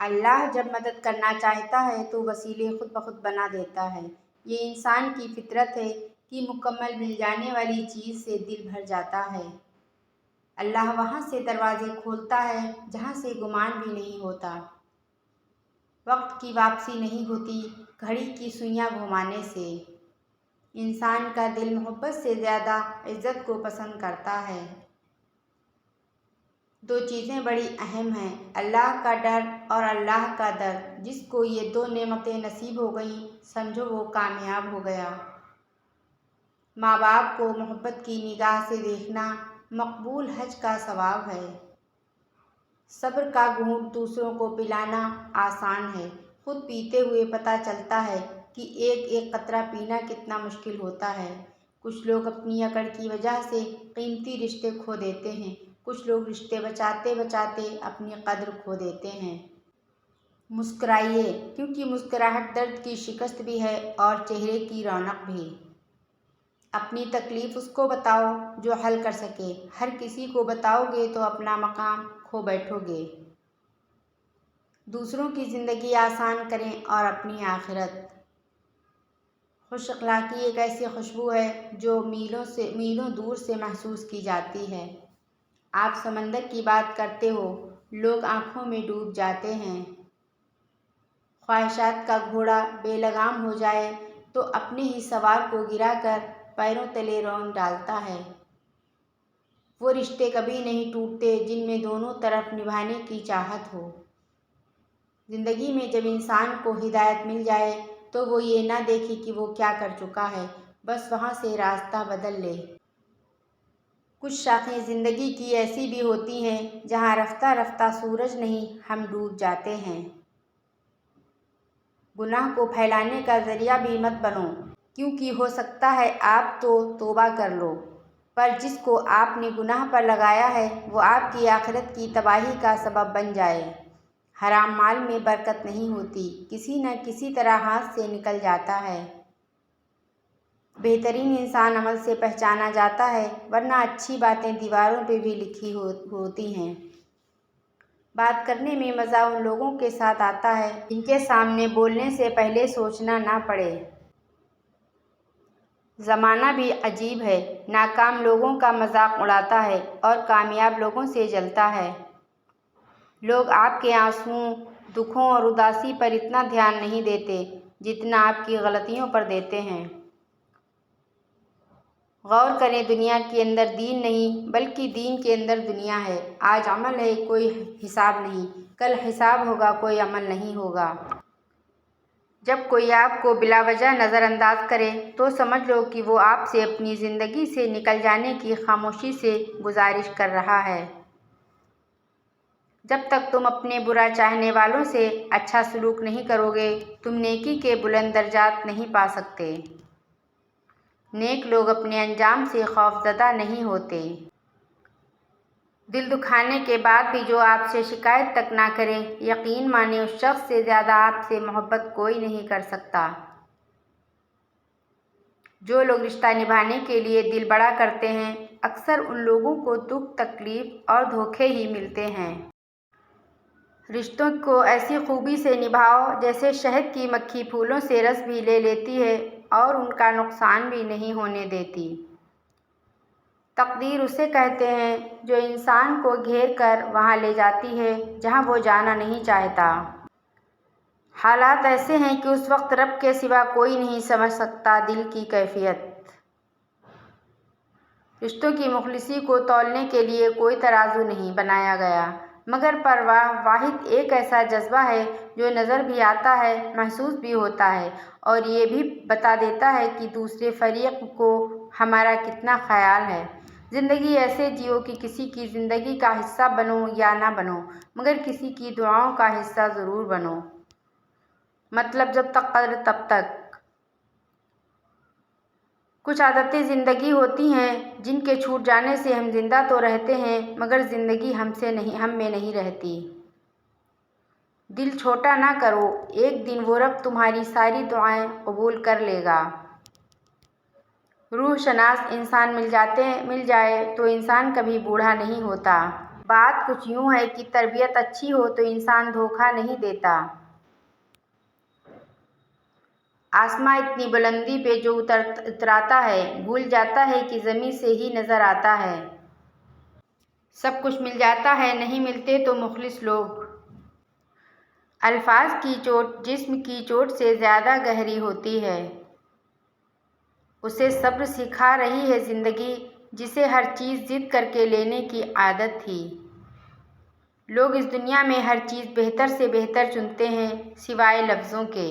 اللہ جب مدد کرنا چاہتا ہے تو وسیلے خود بخود بنا دیتا ہے۔ یہ انسان کی فطرت ہے کہ مکمل مل جانے والی چیز سے دل بھر جاتا ہے۔ اللہ وہاں سے دروازے کھولتا ہے جہاں سے گمان بھی نہیں ہوتا۔ وقت کی واپسی نہیں ہوتی گھڑی کی سوئیاں گھمانے سے۔ انسان کا دل محبت سے زیادہ عزت کو پسند کرتا ہے۔ دو چیزیں بڑی اہم ہیں، اللہ کا ڈر اور اللہ کا در۔ جس کو یہ دو نعمتیں نصیب ہو گئیں سمجھو وہ کامیاب ہو گیا۔ ماں باپ کو محبت کی نگاہ سے دیکھنا مقبول حج کا ثواب ہے۔ صبر کا گھونٹ دوسروں کو پلانا آسان ہے، خود پیتے ہوئے پتہ چلتا ہے کہ ایک ایک قطرہ پینا کتنا مشکل ہوتا ہے۔ کچھ لوگ اپنی اکڑ کی وجہ سے قیمتی رشتے کھو دیتے ہیں، کچھ لوگ رشتے بچاتے بچاتے اپنی قدر کھو دیتے ہیں۔ مسکرائیے، کیونکہ مسکراہٹ درد کی شکست بھی ہے اور چہرے کی رونق بھی۔ اپنی تکلیف اس کو بتاؤ جو حل کر سکے، ہر کسی کو بتاؤ گے تو اپنا مقام کھو بیٹھو گے۔ دوسروں کی زندگی آسان کریں اور اپنی آخرت۔ خوش اخلاقی ایک ایسی خوشبو ہے جو میلوں دور سے محسوس کی جاتی ہے۔ آپ سمندر کی بات کرتے ہو، لوگ آنکھوں میں ڈوب جاتے ہیں۔ خواہشات کا گھوڑا بے لگام ہو جائے تو اپنے ہی سوار کو گرا کر پیروں تلے رون ڈالتا ہے۔ وہ رشتے کبھی نہیں ٹوٹتے جن میں دونوں طرف نبھانے کی چاہت ہو۔ زندگی میں جب انسان کو ہدایت مل جائے تو وہ یہ نہ دیکھے کہ وہ کیا کر چکا ہے، بس وہاں سے راستہ بدل لے۔ کچھ شاخیں زندگی کی ایسی بھی ہوتی ہیں جہاں رفتہ رفتہ سورج نہیں ہم ڈوب جاتے ہیں۔ گناہ کو پھیلانے کا ذریعہ بھی مت بنو، کیونکہ ہو سکتا ہے آپ تو توبہ کر لو، پر جس کو آپ نے گناہ پر لگایا ہے وہ آپ کی آخرت کی تباہی کا سبب بن جائے۔ حرام مال میں برکت نہیں ہوتی، کسی نہ کسی طرح ہاتھ سے نکل جاتا ہے۔ بہترین انسان عمل سے پہچانا جاتا ہے، ورنہ اچھی باتیں دیواروں پہ بھی لکھی ہوتی ہیں۔ بات کرنے میں مزہ ان لوگوں کے ساتھ آتا ہے جن کے سامنے بولنے سے پہلے سوچنا نہ پڑے۔ زمانہ بھی عجیب ہے، ناکام لوگوں کا مذاق اڑاتا ہے اور کامیاب لوگوں سے جلتا ہے۔ لوگ آپ کے آنسوؤں، دکھوں اور اداسی پر اتنا دھیان نہیں دیتے جتنا آپ کی غلطیوں پر دیتے ہیں۔ غور کریں، دنیا کے اندر دین نہیں بلکہ دین کے اندر دنیا ہے۔ آج عمل ہے کوئی حساب نہیں، کل حساب ہوگا کوئی عمل نہیں ہوگا۔ جب کوئی آپ کو بلا وجہ نظر انداز کرے تو سمجھ لو کہ وہ آپ سے اپنی زندگی سے نکل جانے کی خاموشی سے گزارش کر رہا ہے۔ جب تک تم اپنے برا چاہنے والوں سے اچھا سلوک نہیں کرو گے تم نیکی کے بلند درجات نہیں پا سکتے۔ نیک لوگ اپنے انجام سے خوفزدہ نہیں ہوتے۔ دل دکھانے کے بعد بھی جو آپ سے شکایت تک نہ کرے، یقین مانیں اس شخص سے زیادہ آپ سے محبت کوئی نہیں کر سکتا۔ جو لوگ رشتہ نبھانے کے لیے دل بڑا کرتے ہیں، اکثر ان لوگوں کو دکھ، تکلیف اور دھوکے ہی ملتے ہیں۔ رشتوں کو ایسی خوبی سے نبھاؤ جیسے شہد کی مکھی پھولوں سے رس بھی لے لیتی ہے اور ان کا نقصان بھی نہیں ہونے دیتی۔ تقدیر اسے کہتے ہیں جو انسان کو گھیر کر وہاں لے جاتی ہے جہاں وہ جانا نہیں چاہتا۔ حالات ایسے ہیں کہ اس وقت رب کے سوا کوئی نہیں سمجھ سکتا دل کی کیفیت۔ رشتوں کی مخلصی کو تولنے کے لیے کوئی ترازو نہیں بنایا گیا، مگر پرواہ واحد ایک ایسا جذبہ ہے جو نظر بھی آتا ہے، محسوس بھی ہوتا ہے اور یہ بھی بتا دیتا ہے کہ دوسرے فریق کو ہمارا کتنا خیال ہے۔ زندگی ایسے جیو کہ کسی کی زندگی کا حصہ بنو یا نہ بنو، مگر کسی کی دعاؤں کا حصہ ضرور بنو۔ مطلب جب تک قدر تب تک۔ کچھ عادتیں زندگی ہوتی ہیں جن کے چھوٹ جانے سے ہم زندہ تو رہتے ہیں مگر زندگی ہم میں نہیں رہتی۔ دل چھوٹا نہ کرو، ایک دن وہ رب تمہاری ساری دعائیں قبول کر لے گا۔ روح شناس انسان مل جائے تو انسان کبھی بوڑھا نہیں ہوتا بات کچھ یوں ہے کہ تربیت اچھی ہو تو انسان دھوکہ نہیں دیتا۔ آسماں اتنی بلندی پہ جو اتراتا ہے بھول جاتا ہے کہ زمین سے ہی نظر آتا ہے۔ سب کچھ مل جاتا ہے، نہیں ملتے تو مخلص لوگ۔ الفاظ کی چوٹ جسم کی چوٹ سے زیادہ گہری ہوتی ہے۔ اسے صبر سکھا رہی ہے زندگی، جسے ہر چیز ضد کر کے لینے کی عادت تھی۔ لوگ اس دنیا میں ہر چیز بہتر سے بہتر چنتے ہیں سوائے لفظوں کے۔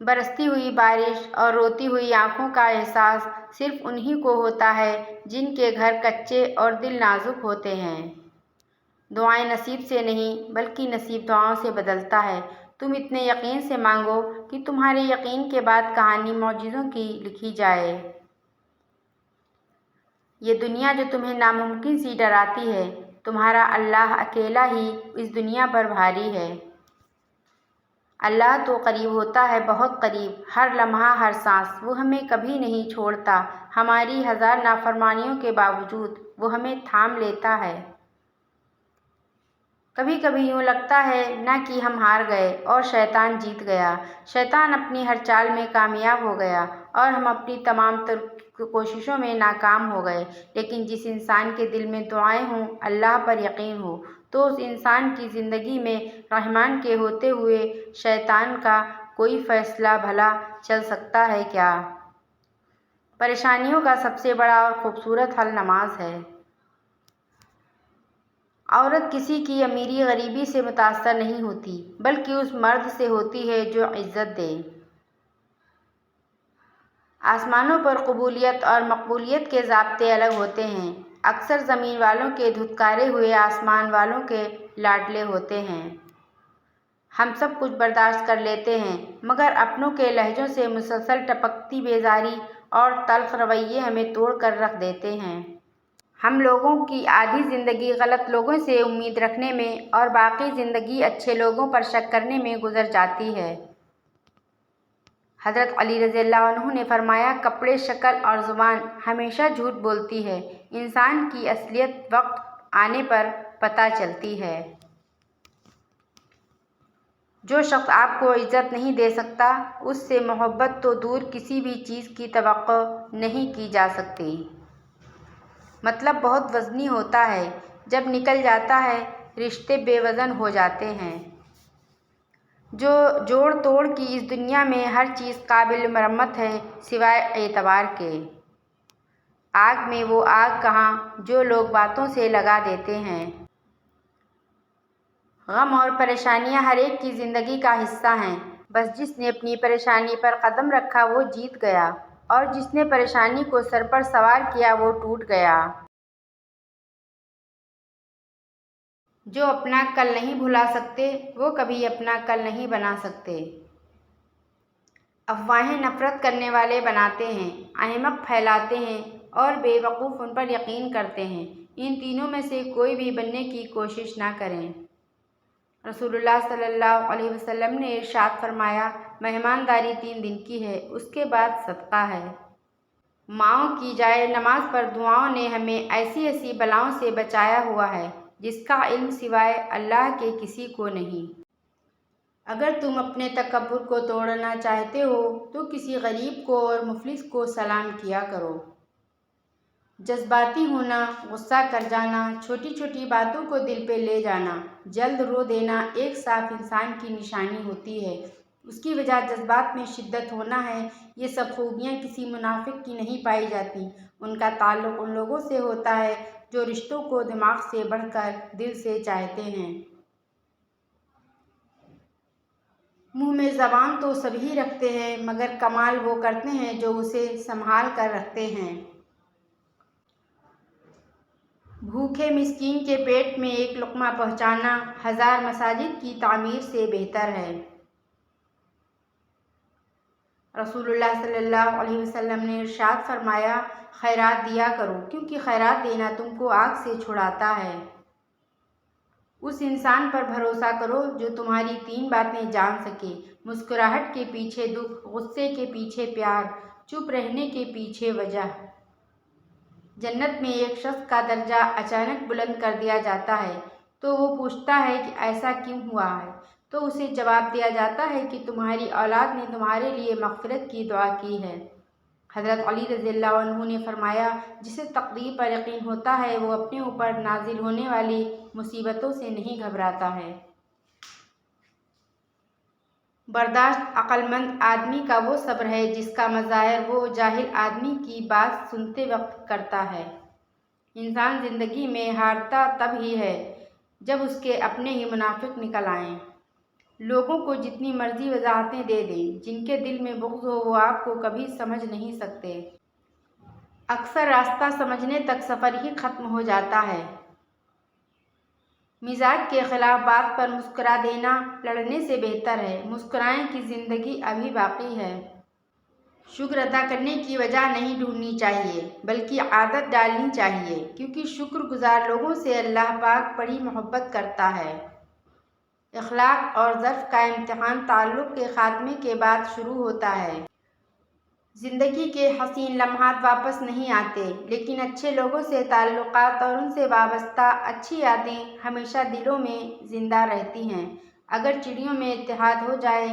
برستی ہوئی بارش اور روتی ہوئی آنکھوں کا احساس صرف انہی کو ہوتا ہے جن کے گھر کچے اور دل نازک ہوتے ہیں۔ دعائیں نصیب سے نہیں بلکہ نصیب دعاؤں سے بدلتا ہے۔ تم اتنے یقین سے مانگو کہ تمہارے یقین کے بعد کہانی معجزوں کی لکھی جائے۔ یہ دنیا جو تمہیں ناممکن سی ڈراتی ہے، تمہارا اللہ اکیلا ہی اس دنیا پر بھاری ہے۔ اللہ تو قریب ہوتا ہے، بہت قریب، ہر لمحہ ہر سانس۔ وہ ہمیں کبھی نہیں چھوڑتا، ہماری ہزار نافرمانیوں کے باوجود وہ ہمیں تھام لیتا ہے۔ کبھی کبھی یوں لگتا ہے نہ کہ ہم ہار گئے اور شیطان جیت گیا، شیطان اپنی ہر چال میں کامیاب ہو گیا اور ہم اپنی تمام تر کوششوں میں ناکام ہو گئے۔ لیکن جس انسان کے دل میں دعائیں ہوں، اللہ پر یقین ہو، تو اس انسان کی زندگی میں رحمان کے ہوتے ہوئے شیطان کا کوئی فیصلہ بھلا چل سکتا ہے کیا؟ پریشانیوں کا سب سے بڑا اور خوبصورت حل نماز ہے۔ عورت کسی کی امیری غریبی سے متاثر نہیں ہوتی، بلکہ اس مرد سے ہوتی ہے جو عزت دے۔ آسمانوں پر قبولیت اور مقبولیت کے ضابطے الگ ہوتے ہیں۔ اکثر زمین والوں کے دھتکارے ہوئے آسمان والوں کے لاڈلے ہوتے ہیں۔ ہم سب کچھ برداشت کر لیتے ہیں، مگر اپنوں کے لہجوں سے مسلسل ٹپکتی بیزاری اور تلخ رویے ہمیں توڑ کر رکھ دیتے ہیں۔ ہم لوگوں کی آدھی زندگی غلط لوگوں سے امید رکھنے میں اور باقی زندگی اچھے لوگوں پر شک کرنے میں گزر جاتی ہے۔ حضرت علی رضی اللہ عنہ نے فرمایا، کپڑے، شکل اور زبان ہمیشہ جھوٹ بولتی ہے، انسان کی اصلیت وقت آنے پر پتہ چلتی ہے۔ جو شخص آپ کو عزت نہیں دے سکتا، اس سے محبت تو دور کسی بھی چیز کی توقع نہیں کی جا سکتی۔ مطلب بہت وزنی ہوتا ہے، جب نکل جاتا ہے رشتے بے وزن ہو جاتے ہیں۔ جو جوڑ توڑ کی اس دنیا میں ہر چیز قابل مرمت ہے سوائے اعتبار کے۔ آگ میں وہ آگ کہاں جو لوگ باتوں سے لگا دیتے ہیں۔ غم اور پریشانیاں ہر ایک کی زندگی کا حصہ ہیں، بس جس نے اپنی پریشانی پر قدم رکھا وہ جیت گیا، اور جس نے پریشانی کو سر پر سوار کیا وہ ٹوٹ گیا۔ جو اپنا کل نہیں بھلا سکتے وہ کبھی اپنا کل نہیں بنا سکتے۔ افواہیں نفرت کرنے والے بناتے ہیں، احمق پھیلاتے ہیں اور بے وقوف ان پر یقین کرتے ہیں۔ ان تینوں میں سے کوئی بھی بننے کی کوشش نہ کریں۔ رسول اللہ صلی اللہ علیہ وسلم نے ارشاد فرمایا، مہمانداری 3 دن کی ہے، اس کے بعد صدقہ ہے۔ ماؤں کی جائے نماز پر دعاؤں نے ہمیں ایسی ایسی بلاؤں سے بچایا ہوا ہے جس کا علم سوائے اللہ کے کسی کو نہیں۔ اگر تم اپنے تکبر کو توڑنا چاہتے ہو تو کسی غریب کو اور مفلس کو سلام کیا کرو۔ جذباتی ہونا، غصہ کر جانا، چھوٹی چھوٹی باتوں کو دل پہ لے جانا، جلد رو دینا ایک صاف انسان کی نشانی ہوتی ہے۔ اس کی وجہ جذبات میں شدت ہونا ہے۔ یہ سب خوبیاں کسی منافق کی نہیں پائی جاتی، ان کا تعلق ان لوگوں سے ہوتا ہے جو رشتوں کو دماغ سے بڑھ کر دل سے چاہتے ہیں۔ منہ میں زبان تو سبھی رکھتے ہیں، مگر کمال وہ کرتے ہیں جو اسے سنبھال کر رکھتے ہیں۔ بھوکے مسکین کے پیٹ میں ایک لقمہ پہنچانا 1000 مساجد کی تعمیر سے بہتر ہے۔ رسول اللہ صلی اللہ علیہ وسلم نے ارشاد فرمایا، خیرات دیا کرو، کیونکہ خیرات دینا تم کو آگ سے چھڑاتا ہے۔ اس انسان پر بھروسہ کرو جو تمہاری 3 باتیں جان سکے، مسکراہٹ کے پیچھے دکھ، غصے کے پیچھے پیار، چپ رہنے کے پیچھے وجہ۔ جنت میں ایک شخص کا درجہ اچانک بلند کر دیا جاتا ہے تو وہ پوچھتا ہے کہ ایسا کیوں ہوا ہے، تو اسے جواب دیا جاتا ہے کہ تمہاری اولاد نے تمہارے لیے مغفرت کی دعا کی ہے۔ حضرت علی رضی اللہ عنہ نے فرمایا، جسے تقدیر پر یقین ہوتا ہے وہ اپنے اوپر نازل ہونے والی مصیبتوں سے نہیں گھبراتا ہے۔ برداشت عقل مند آدمی کا وہ صبر ہے جس کا مظاہر وہ جاہل آدمی کی بات سنتے وقت کرتا ہے۔ انسان زندگی میں ہارتا تب ہی ہے جب اس کے اپنے ہی منافق نکل آئیں۔ لوگوں کو جتنی مرضی وضاحتیں دے دیں، جن کے دل میں بغض ہو وہ آپ کو کبھی سمجھ نہیں سکتے۔ اکثر راستہ سمجھنے تک سفر ہی ختم ہو جاتا ہے۔ مزاج کے خلاف بات پر مسکرا دینا لڑنے سے بہتر ہے۔ مسکرائیں کہ زندگی ابھی باقی ہے۔ شکر ادا کرنے کی وجہ نہیں ڈھونڈنی چاہیے بلکہ عادت ڈالنی چاہیے، کیونکہ شکر گزار لوگوں سے اللہ پاک بڑی محبت کرتا ہے۔ اخلاق اور ظرف کا امتحان تعلق کے خاتمے کے بعد شروع ہوتا ہے۔ زندگی کے حسین لمحات واپس نہیں آتے، لیکن اچھے لوگوں سے تعلقات اور ان سے وابستہ اچھی یادیں ہمیشہ دلوں میں زندہ رہتی ہیں۔ اگر چڑیوں میں اتحاد ہو جائے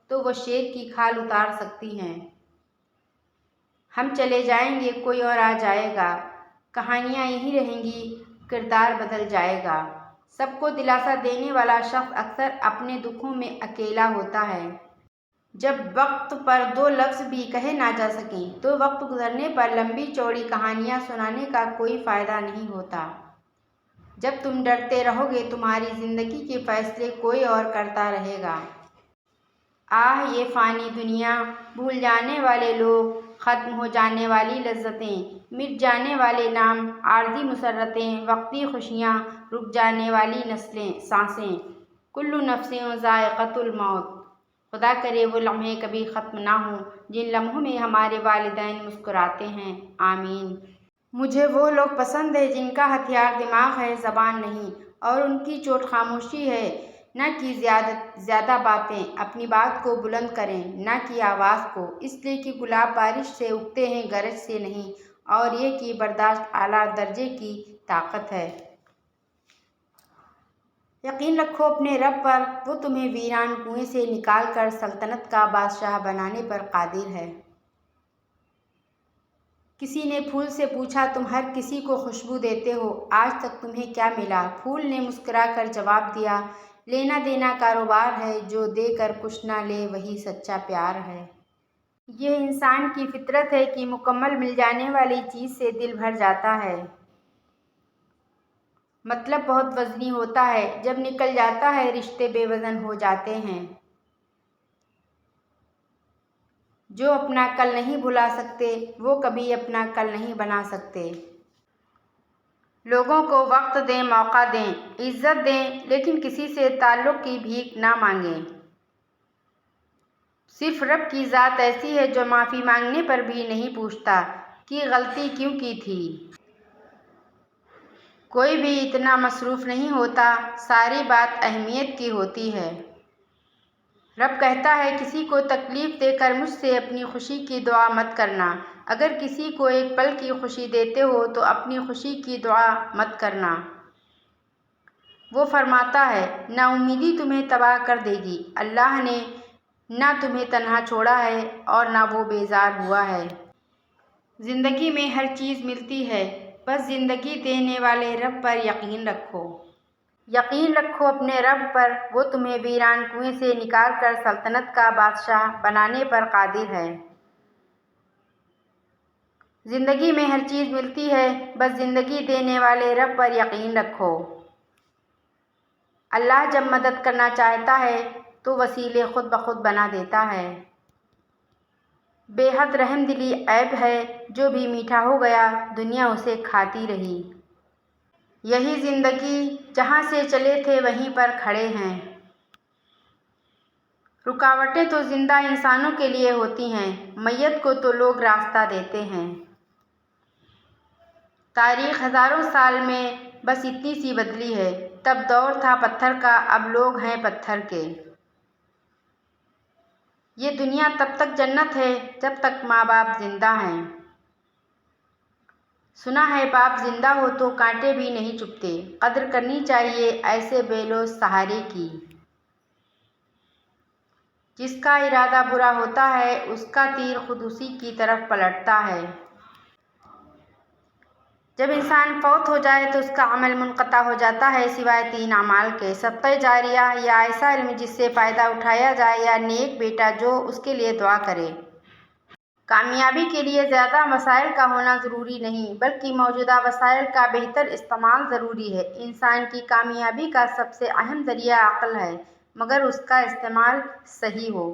تو وہ شیر کی کھال اتار سکتی ہیں۔ ہم چلے جائیں گے، کوئی اور آ جائے گا، کہانیاں یہی رہیں گی، کردار بدل جائے گا۔ سب کو دلاسا دینے والا شخص اکثر اپنے دکھوں میں اکیلا ہوتا ہے۔ جب وقت پر دو لفظ بھی کہے نہ جا سکیں تو وقت گزرنے پر لمبی چوڑی کہانیاں سنانے کا کوئی فائدہ نہیں ہوتا۔ جب تم ڈرتے رہو گے تمہاری زندگی کے فیصلے کوئی اور کرتا رہے گا۔ آہ یہ فانی دنیا، بھول جانے والے لوگ، ختم ہو جانے والی لذتیں، مٹ جانے والے نام، عارضی مسرتیں، وقتی خوشیاں، رک جانے والی سانسیں، کل نفس ذائقۃ الموت۔ خدا کرے وہ لمحے کبھی ختم نہ ہوں جن لمحوں میں ہمارے والدین مسکراتے ہیں، آمین۔ مجھے وہ لوگ پسند ہیں جن کا ہتھیار دماغ ہے، زبان نہیں، اور ان کی چوٹ خاموشی ہے۔ نہ کہ زیادہ باتیں، اپنی بات کو بلند کریں، نہ کہ آواز کو، اس لیے کہ گلاب بارش سے اگتے ہیں گرج سے نہیں، اور یہ کہ برداشت اعلیٰ درجے کی طاقت ہے۔ یقین رکھو اپنے رب پر، وہ تمہیں ویران کنویں سے نکال کر سلطنت کا بادشاہ بنانے پر قادر ہے۔ کسی نے پھول سے پوچھا، تم ہر کسی کو خوشبو دیتے ہو، آج تک تمہیں کیا ملا؟ پھول نے مسکرا کر جواب دیا، لینا دینا کاروبار ہے، جو دے کر کچھ نہ لے وہی سچا پیار ہے۔ یہ انسان کی فطرت ہے کہ مکمل مل جانے والی چیز سے دل بھر جاتا ہے۔ مطلب بہت وزنی ہوتا ہے، جب نکل جاتا ہے رشتے بے وزن ہو جاتے ہیں۔ جو اپنا کل نہیں بھلا سکتے وہ کبھی اپنا کل نہیں بنا سکتے۔ لوگوں کو وقت دیں، موقع دیں، عزت دیں، لیکن کسی سے تعلق کی بھیک نہ مانگیں۔ صرف رب کی ذات ایسی ہے جو معافی مانگنے پر بھی نہیں پوچھتا کہ غلطی کیوں کی تھی۔ کوئی بھی اتنا مصروف نہیں ہوتا، ساری بات اہمیت کی ہوتی ہے۔ رب کہتا ہے کسی کو تکلیف دے کر مجھ سے اپنی خوشی کی دعا مت کرنا، اگر کسی کو ایک پل کی خوشی دیتے ہو تو اپنی خوشی کی دعا مت کرنا۔ وہ فرماتا ہے نا امیدی تمہیں تباہ کر دے گی، اللہ نے نہ تمہیں تنہا چھوڑا ہے اور نہ وہ بیزار ہوا ہے۔ زندگی میں ہر چیز ملتی ہے، بس زندگی دینے والے رب پر یقین رکھو۔ یقین رکھو اپنے رب پر، وہ تمہیں ویران کنویں سے نکال کر سلطنت کا بادشاہ بنانے پر قادر ہے۔ زندگی میں ہر چیز ملتی ہے، بس زندگی دینے والے رب پر یقین رکھو۔ اللہ جب مدد کرنا چاہتا ہے تو وسیلے خود بخود بنا دیتا ہے۔ بے حد رحم دلی عیب ہے، جو بھی میٹھا ہو گیا دنیا اسے کھاتی رہی۔ یہی زندگی، جہاں سے چلے تھے وہیں پر کھڑے ہیں۔ رکاوٹیں تو زندہ انسانوں کے لیے ہوتی ہیں، میت کو تو لوگ راستہ دیتے ہیں۔ تاریخ ہزاروں سال میں بس اتنی سی بدلی ہے، تب دور تھا پتھر کا، اب لوگ ہیں پتھر کے۔ یہ دنیا تب تک جنت ہے جب تک ماں باپ زندہ ہیں۔ سنا ہے باپ زندہ ہو تو کانٹے بھی نہیں چبھتے۔ قدر کرنی چاہیے ایسے بے لوث سہارے کی۔ جس کا ارادہ برا ہوتا ہے اس کا تیر خود اسی کی طرف پلٹتا ہے۔ جب انسان فوت ہو جائے تو اس کا عمل منقطع ہو جاتا ہے سوائے 3 اعمال کے: صدقہ جاریہ، یا ایسا علم جس سے فائدہ اٹھایا جائے، یا نیک بیٹا جو اس کے لیے دعا کرے۔ کامیابی کے لیے زیادہ وسائل کا ہونا ضروری نہیں بلکہ موجودہ وسائل کا بہتر استعمال ضروری ہے۔ انسان کی کامیابی کا سب سے اہم ذریعہ عقل ہے مگر اس کا استعمال صحیح ہو۔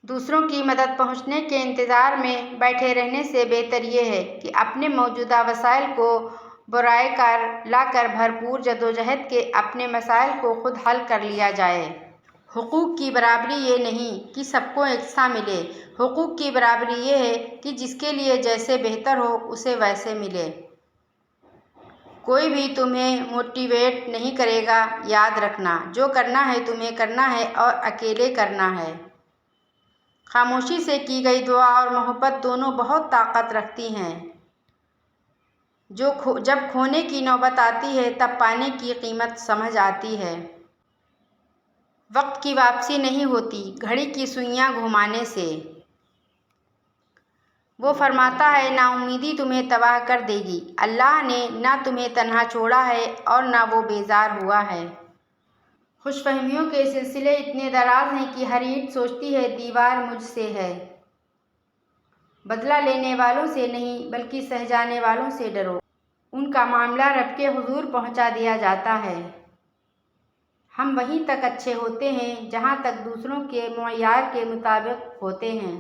دوسروں کی مدد پہنچنے کے انتظار میں بیٹھے رہنے سے بہتر یہ ہے کہ اپنے موجودہ وسائل کو برائے کار لا کر بھرپور جدوجہد کے اپنے مسائل کو خود حل کر لیا جائے۔ حقوق کی برابری یہ نہیں کہ سب کو یکساں ملے، حقوق کی برابری یہ ہے کہ جس کے لیے جیسے بہتر ہو اسے ویسے ملے۔ کوئی بھی تمہیں موٹیویٹ نہیں کرے گا۔ یاد رکھنا، جو کرنا ہے تمہیں کرنا ہے اور اکیلے کرنا ہے۔ خاموشی سے کی گئی دعا اور محبت دونوں بہت طاقت رکھتی ہیں۔ جب کھونے کی نوبت آتی ہے تب پانے کی قیمت سمجھ آتی ہے۔ وقت کی واپسی نہیں ہوتی گھڑی کی سوئیاں گھمانے سے۔ وہ فرماتا ہے نا امیدی تمہیں تباہ کر دے گی۔ اللہ نے نہ تمہیں تنہا چھوڑا ہے اور نہ وہ بیزار ہوا ہے۔ خوش فہمیوں کے سلسلے اتنے دراز ہیں کہ ہر اینٹ سوچتی ہے دیوار مجھ سے ہے۔ بدلہ لینے والوں سے نہیں بلکہ سہ جانے والوں سے ڈرو، ان کا معاملہ رب کے حضور پہنچا دیا جاتا ہے۔ ہم وہیں تک اچھے ہوتے ہیں جہاں تک دوسروں کے معیار کے مطابق ہوتے ہیں۔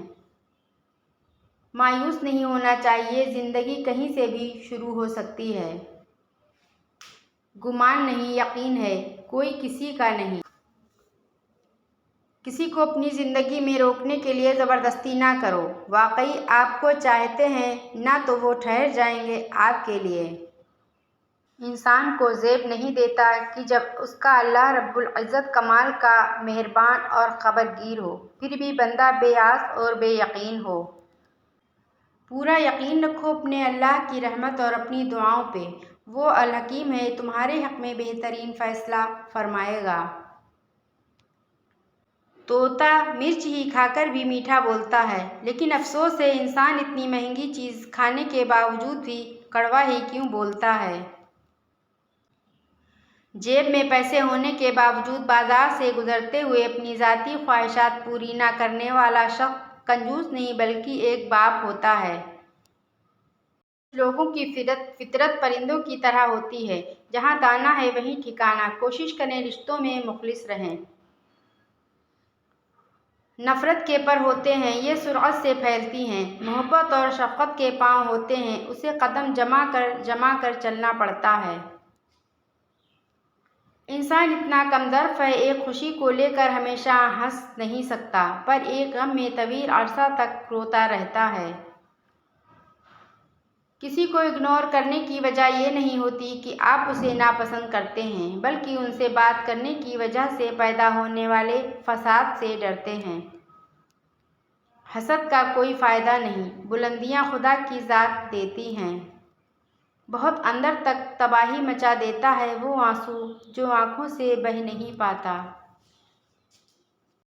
مایوس نہیں ہونا چاہیے، زندگی کہیں سے بھی شروع ہو سکتی ہے۔ گمان نہیں یقین ہے، کوئی کسی کا نہیں۔ کسی کو اپنی زندگی میں روکنے کے لیے زبردستی نہ کرو، واقعی آپ کو چاہتے ہیں نہ تو وہ ٹھہر جائیں گے آپ کے لیے۔ انسان کو زیب نہیں دیتا کہ جب اس کا اللہ رب العزت کمال کا مہربان اور خبرگیر ہو پھر بھی بندہ بے آس اور بے یقین ہو۔ پورا یقین رکھو اپنے اللہ کی رحمت اور اپنی دعاؤں پہ، وہ الحکیم ہے، تمہارے حق میں بہترین فیصلہ فرمائے گا۔ طوطا مرچ ہی کھا کر بھی میٹھا بولتا ہے، لیکن افسوس ہے انسان اتنی مہنگی چیز کھانے کے باوجود بھی کڑوا ہی کیوں بولتا ہے۔ جیب میں پیسے ہونے کے باوجود بازار سے گزرتے ہوئے اپنی ذاتی خواہشات پوری نہ کرنے والا شخص کنجوس نہیں بلکہ ایک باپ ہوتا ہے۔ کچھ لوگوں کی فطرت پرندوں کی طرح ہوتی ہے، جہاں دانہ ہے وہیں ٹھکانہ۔ کوشش کریں رشتوں میں مخلص رہیں۔ نفرت کے پر ہوتے ہیں، یہ سرعت سے پھیلتی ہیں۔ محبت اور شفقت کے پاؤں ہوتے ہیں، اسے قدم جما کر چلنا پڑتا ہے۔ انسان اتنا کم ظرف ہے، ایک خوشی کو لے کر ہمیشہ ہنس نہیں سکتا، پر ایک غم میں طویل عرصہ تک روتا رہتا ہے۔ کسی کو اگنور کرنے کی وجہ یہ نہیں ہوتی کہ آپ اسے ناپسند کرتے ہیں، بلکہ ان سے بات کرنے کی وجہ سے پیدا ہونے والے فساد سے ڈرتے ہیں۔ حسد کا کوئی فائدہ نہیں، بلندیاں خدا کی ذات دیتی ہیں۔ بہت اندر تک تباہی مچا دیتا ہے وہ آنسو جو آنکھوں سے بہہ نہیں پاتا۔